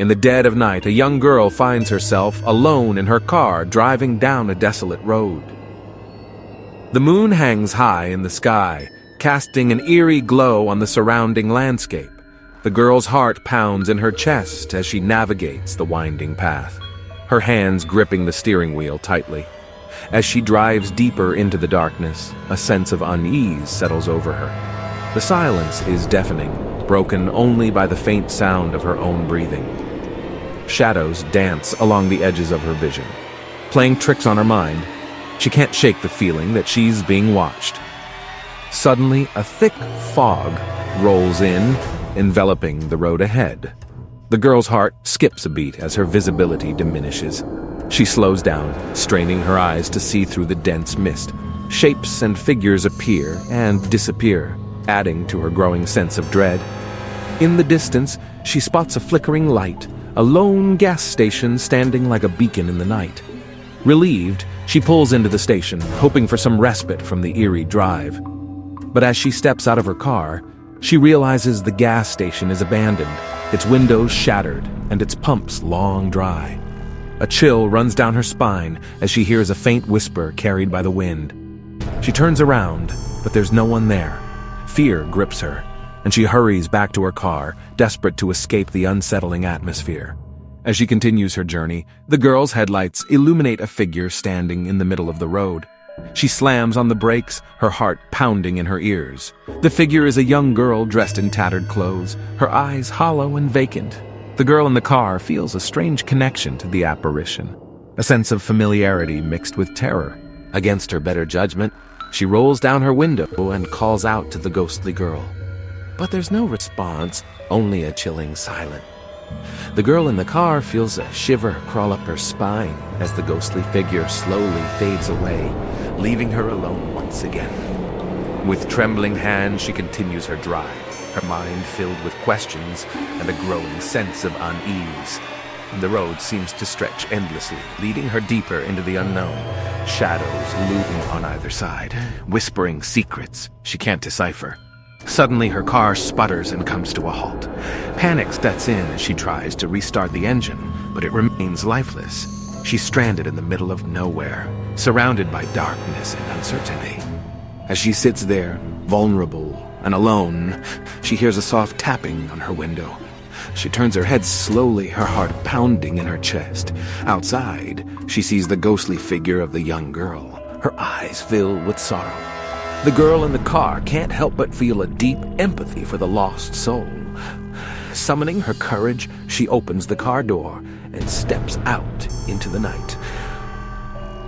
In the dead of night, a young girl finds herself alone in her car driving down a desolate road. The moon hangs high in the sky, casting an eerie glow on the surrounding landscape. The girl's heart pounds in her chest as she navigates the winding path, her hands gripping the steering wheel tightly. As she drives deeper into the darkness, a sense of unease settles over her. The silence is deafening, broken only by the faint sound of her own breathing. Shadows dance along the edges of her vision, playing tricks on her mind. She can't shake the feeling that she's being watched. Suddenly, a thick fog rolls in, enveloping the road ahead. The girl's heart skips a beat as her visibility diminishes. She slows down, straining her eyes to see through the dense mist. Shapes and figures appear and disappear, adding to her growing sense of dread. In the distance, she spots a flickering light, a lone gas station standing like a beacon in the night. Relieved, she pulls into the station, hoping for some respite from the eerie drive. But as she steps out of her car, she realizes the gas station is abandoned, its windows shattered, and its pumps long dry. A chill runs down her spine as she hears a faint whisper carried by the wind. She turns around, but there's no one there. Fear grips her, and she hurries back to her car, desperate to escape the unsettling atmosphere. As she continues her journey, the girl's headlights illuminate a figure standing in the middle of the road. She slams on the brakes, her heart pounding in her ears. The figure is a young girl dressed in tattered clothes, her eyes hollow and vacant. The girl in the car feels a strange connection to the apparition, a sense of familiarity mixed with terror. Against her better judgment, she rolls down her window and calls out to the ghostly girl. But there's no response, only a chilling silence. The girl in the car feels a shiver crawl up her spine as the ghostly figure slowly fades away, leaving her alone once again. With trembling hands, she continues her drive, her mind filled with questions and a growing sense of unease. The road seems to stretch endlessly, leading her deeper into the unknown. Shadows looming on either side, whispering secrets she can't decipher. Suddenly, her car sputters and comes to a halt. Panic sets in as she tries to restart the engine, but it remains lifeless. She's stranded in the middle of nowhere, surrounded by darkness and uncertainty. As she sits there, vulnerable and alone, she hears a soft tapping on her window. She turns her head slowly, her heart pounding in her chest. Outside, she sees the ghostly figure of the young girl, her eyes filled with sorrow. The girl in the car can't help but feel a deep empathy for the lost soul. Summoning her courage, she opens the car door and steps out into the night.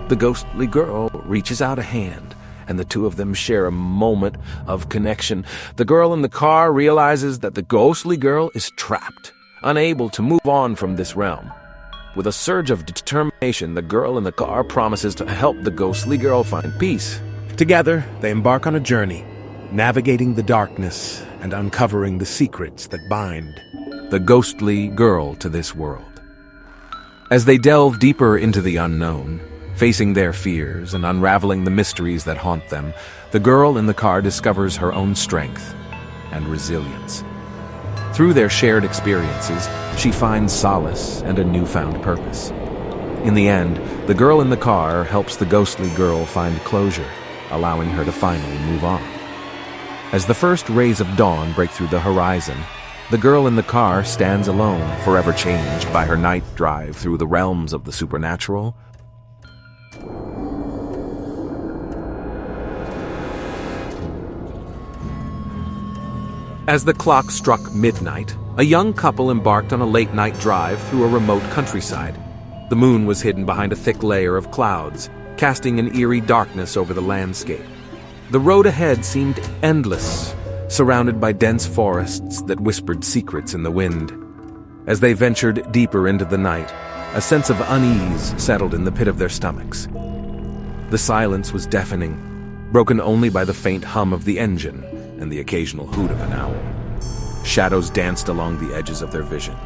The ghostly girl reaches out a hand, and the two of them share a moment of connection. The girl in the car realizes that the ghostly girl is trapped, unable to move on from this realm. With a surge of determination, the girl in the car promises to help the ghostly girl find peace. Together, they embark on a journey, navigating the darkness and uncovering the secrets that bind the ghostly girl to this world. As they delve deeper into the unknown, facing their fears and unraveling the mysteries that haunt them, the girl in the car discovers her own strength and resilience. Through their shared experiences, she finds solace and a newfound purpose. In the end, the girl in the car helps the ghostly girl find closure, allowing her to finally move on. As the first rays of dawn break through the horizon, the girl in the car stands alone, forever changed by her night drive through the realms of the supernatural. As the clock struck midnight, a young couple embarked on a late-night drive through a remote countryside. The moon was hidden behind a thick layer of clouds, casting an eerie darkness over the landscape. The road ahead seemed endless, surrounded by dense forests that whispered secrets in the wind. As they ventured deeper into the night, a sense of unease settled in the pit of their stomachs. The silence was deafening, broken only by the faint hum of the engine and the occasional hoot of an owl. Shadows danced along the edges of their vision,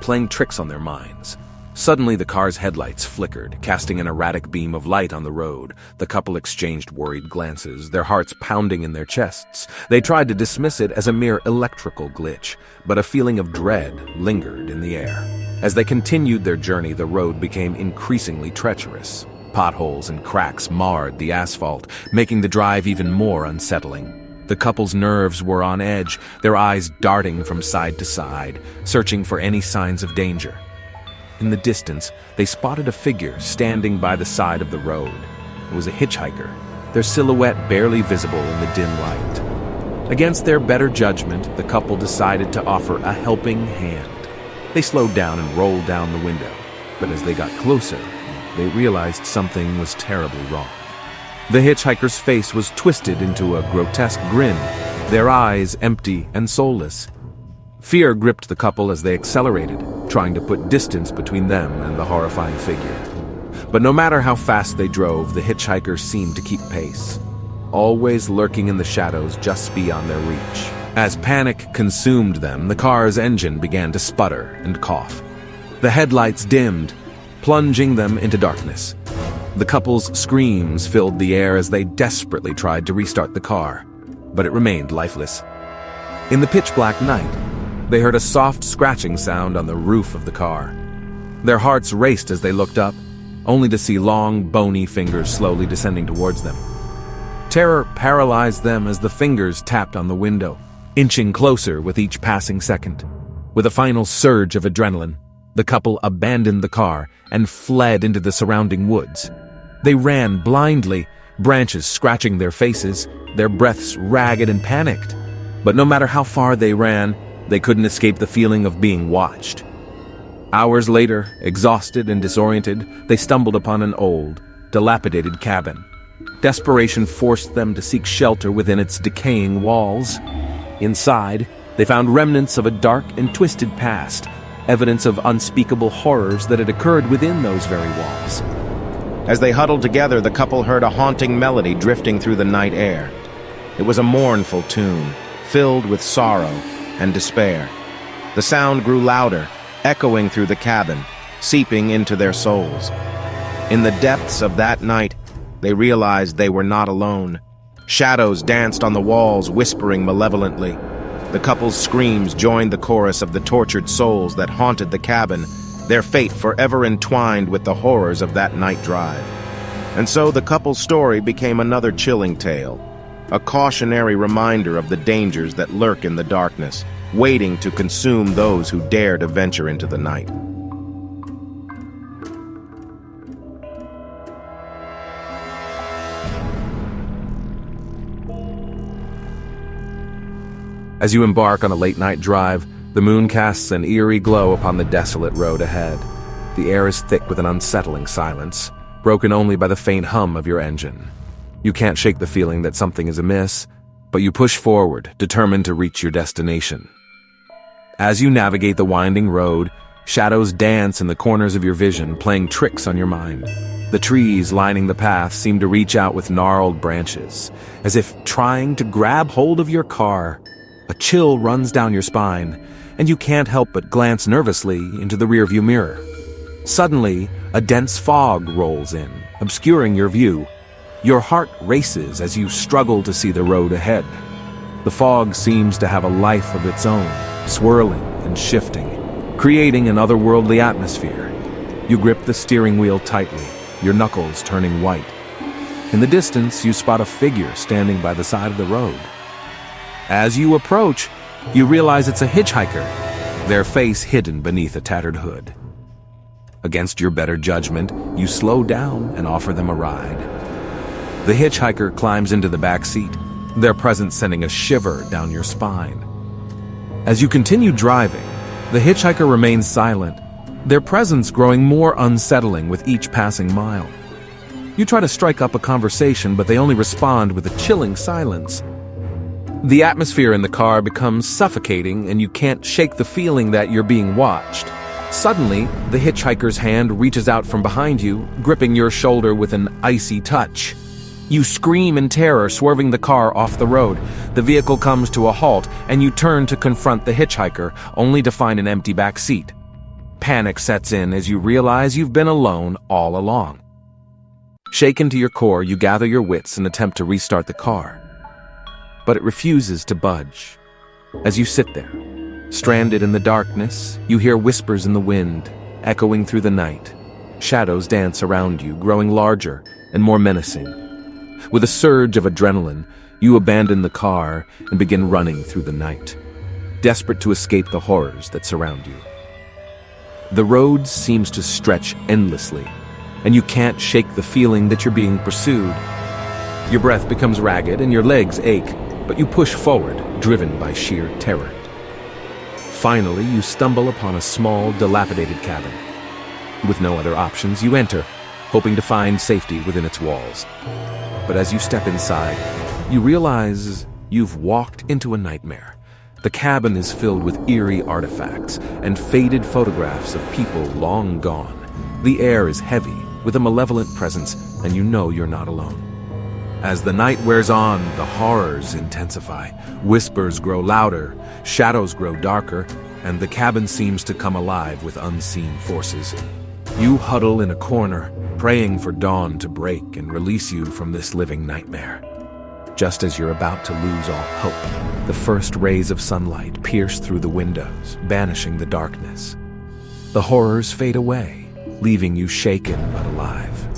playing tricks on their minds. Suddenly, the car's headlights flickered, casting an erratic beam of light on the road. The couple exchanged worried glances, their hearts pounding in their chests. They tried to dismiss it as a mere electrical glitch, but a feeling of dread lingered in the air. As they continued their journey, the road became increasingly treacherous. Potholes and cracks marred the asphalt, making the drive even more unsettling. The couple's nerves were on edge, their eyes darting from side to side, searching for any signs of danger. In the distance, they spotted a figure standing by the side of the road. It was a hitchhiker, their silhouette barely visible in the dim light. Against their better judgment, the couple decided to offer a helping hand. They slowed down and rolled down the window, but as they got closer, they realized something was terribly wrong. The hitchhiker's face was twisted into a grotesque grin, their eyes empty and soulless. Fear gripped the couple as they accelerated, trying to put distance between them and the horrifying figure. But no matter how fast they drove, the hitchhiker seemed to keep pace, always lurking in the shadows just beyond their reach. As panic consumed them, the car's engine began to sputter and cough. The headlights dimmed, plunging them into darkness. The couple's screams filled the air as they desperately tried to restart the car, but it remained lifeless. In the pitch-black night, they heard a soft scratching sound on the roof of the car. Their hearts raced as they looked up, only to see long, bony fingers slowly descending towards them. Terror paralyzed them as the fingers tapped on the window, inching closer with each passing second. With a final surge of adrenaline, the couple abandoned the car and fled into the surrounding woods. They ran blindly, branches scratching their faces, their breaths ragged and panicked. But no matter how far they ran, they couldn't escape the feeling of being watched. Hours later, exhausted and disoriented, they stumbled upon an old, dilapidated cabin. Desperation forced them to seek shelter within its decaying walls. Inside, they found remnants of a dark and twisted past, evidence of unspeakable horrors that had occurred within those very walls. As they huddled together, the couple heard a haunting melody drifting through the night air. It was a mournful tune, filled with sorrow and despair. The sound grew louder, echoing through the cabin, seeping into their souls. In the depths of that night, they realized they were not alone. Shadows danced on the walls, whispering malevolently. The couple's screams joined the chorus of the tortured souls that haunted the cabin, their fate forever entwined with the horrors of that night drive. And so the couple's story became another chilling tale, a cautionary reminder of the dangers that lurk in the darkness, waiting to consume those who dare to venture into the night. As you embark on a late-night drive, the moon casts an eerie glow upon the desolate road ahead. The air is thick with an unsettling silence, broken only by the faint hum of your engine. You can't shake the feeling that something is amiss, but you push forward, determined to reach your destination. As you navigate the winding road, shadows dance in the corners of your vision, playing tricks on your mind. The trees lining the path seem to reach out with gnarled branches, as if trying to grab hold of your car. A chill runs down your spine, and you can't help but glance nervously into the rearview mirror. Suddenly, a dense fog rolls in, obscuring your view. Your heart races as you struggle to see the road ahead. The fog seems to have a life of its own, swirling and shifting, creating an otherworldly atmosphere. You grip the steering wheel tightly, your knuckles turning white. In the distance, you spot a figure standing by the side of the road. As you approach, you realize it's a hitchhiker, their face hidden beneath a tattered hood. Against your better judgment, you slow down and offer them a ride. The hitchhiker climbs into the back seat, their presence sending a shiver down your spine. As you continue driving, the hitchhiker remains silent, their presence growing more unsettling with each passing mile. You try to strike up a conversation, but they only respond with a chilling silence. The atmosphere in the car becomes suffocating, and you can't shake the feeling that you're being watched. Suddenly, the hitchhiker's hand reaches out from behind you, gripping your shoulder with an icy touch. You scream in terror, swerving the car off the road. The vehicle comes to a halt, and you turn to confront the hitchhiker, only to find an empty back seat. Panic sets in as you realize you've been alone all along. Shaken to your core, you gather your wits and attempt to restart the car. But it refuses to budge. As you sit there, Stranded in the darkness, you hear whispers in the wind, echoing through the night. Shadows dance around you, growing larger and more menacing. With a surge of adrenaline, you abandon the car and begin running through the night, desperate to escape the horrors that surround you. The road seems to stretch endlessly, and you can't shake the feeling that you're being pursued. Your breath becomes ragged and your legs ache, but you push forward, driven by sheer terror. Finally, you stumble upon a small, dilapidated cabin. With no other options, you enter, hoping to find safety within its walls. But as you step inside, you realize you've walked into a nightmare. The cabin is filled with eerie artifacts and faded photographs of people long gone. The air is heavy with a malevolent presence, and you know you're not alone. As the night wears on, the horrors intensify. Whispers grow louder, shadows grow darker, and the cabin seems to come alive with unseen forces. You huddle in a corner, praying for dawn to break and release you from this living nightmare. Just as you're about to lose all hope, the first rays of sunlight pierce through the windows, banishing the darkness. The horrors fade away, leaving you shaken but alive.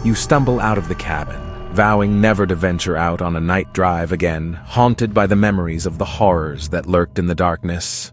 You stumble out of the cabin, vowing never to venture out on a night drive again, haunted by the memories of the horrors that lurked in the darkness.